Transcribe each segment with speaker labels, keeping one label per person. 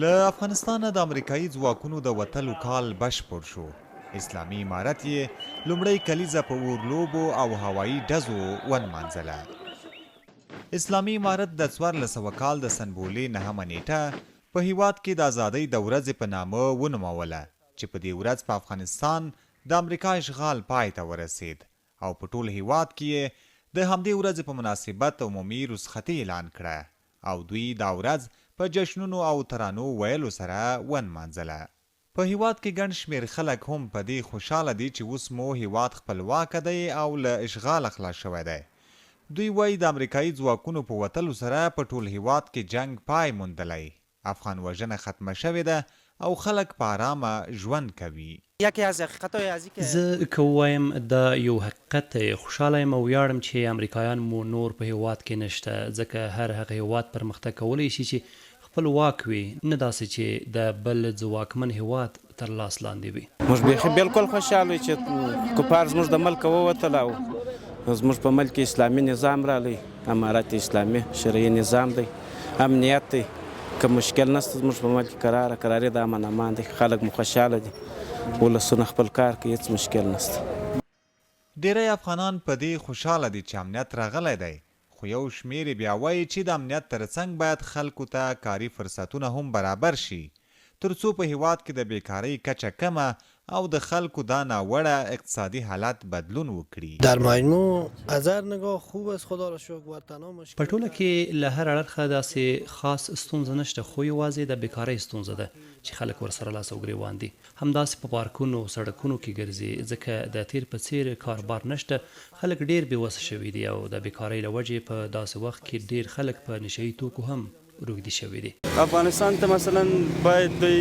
Speaker 1: له افغانستانه د امریکایي ځواکونو د وتلو کال بشپړ شو. اسلامي امارت یې لومړی کلیزه په اورلوبو او هوایي ډزو ونمانځله. اسلامي امارت د 1400 کال د سنبولې 9مه نیټه په هیواد کې د ازادۍ د ورځې په نامه ونوموله چې په دې ورځ په افغانستان د امریکا اشغال پای ته ورسید او په ټول هیواد کې یې د همدې ورځې په مناسبت عمومي رخصتي اعلان کړه او دوی دا ورځ په جشنونو او ترانو ویلو سره ونمانځله. په هیواد کې ګڼ شمېر خلک هم په دې خوشحاله دي چې اوس مو هیواد خپلواکه دی او له اشغاله خلاص شوی دی. دوی وایي د امریکایي ځواکونو په وتلو سره په ټول هیواد کې جنگ پای موندلی، افغان وژنه ختمه شوې ده او خلک په آرامه ژوند کوي.
Speaker 2: زه که ووایم دا یو حقیقت دی، خوشحاله یم او ویاړم چې امریکایان مو نور په هیواد کې نشته، ځکه هر هغه هیواد پرمختګ کولی شي چې خپل واک وي، نه داسې چې د بل ځواکمن هیواد تر لاس لاندې وي.
Speaker 3: موږ بیخي بالکل خوشحال وي چې کفار زموږ د ملکه ووتل او زموږ په ملک اسلامي نظام رالی، امارت اسلامي شرعي نظام دی، امنیت دی، که مشکل نشته زموږ په ملک کراري د امن امان دی، خلک مو خوشحاله دي، ولسونه خپل کار کوي، هېڅ مشکل نشته.
Speaker 1: ډیری افغانان په دې خوشحاله دي چې امنیت راغلی دی، خو یو شمېر بیا وایي چې د امنیت ترڅنګ باید خلکو ته کاري فرصتونه هم برابر شي ترڅو په هیواد کې د بیکارۍ کچه کمه او د خلکو دا ناوړه اقتصادي حالت بدلون وکړي.
Speaker 4: در مجموع از هر نگاه خوب است، خدا را شکر. ورتنا مشکل
Speaker 2: په ټوله کې له هر اړخه داسې خاص ستونزه نشته، خو یوازې د بیکارۍ ستونزه ده چې خلک ورسره لاس او ګریوان دي. همداسې په پارکونو سړکونو کې ګرځي، ځکه د تیر په څیر کاربار نشته، خلک ډیر بېوسه شوي دي او د بیکارۍ له وجې په داسې وخت کې ډیر خلک په نشهیي توکو هم روږدي شوي دي.
Speaker 5: افغانستان ته مثلا باید دوی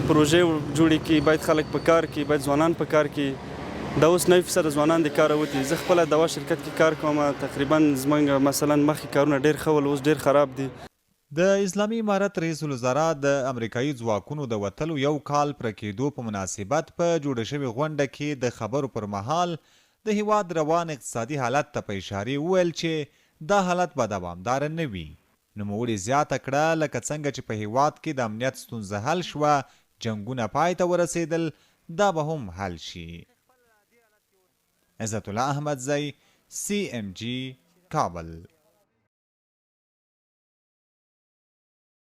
Speaker 5: پروژې جوړې کړي، باید خلک په کار کې، باید ځوانان په کار کې. دا اوس 9% ځوانان د کاره وتي. زه خپله دوا شرکت کې کار کوم، تقریبا زموږ مثلا مخکې کارونه ډیر ښه ول، اوس ډیر خراب دي.
Speaker 1: د اسلامي امارت رئیس الوزرا د امریکایي ځواکونو د وتلو یو کال پوره کېدو په مناسبت په جوړه شوې غونډه کې د خبرو پر مهال د هیواد روان اقتصادي حالت ته په اشارې وویل چې دا حالت به دوامداره نه وي. نوموړي زیاته کړه لکه څنګه چې په هیواد کې د امنیت ستونزه حل شوه، جنګونه پای ته ورسېدل، دا به هم حل شي. عزت الله احمدزی، CMG کابل.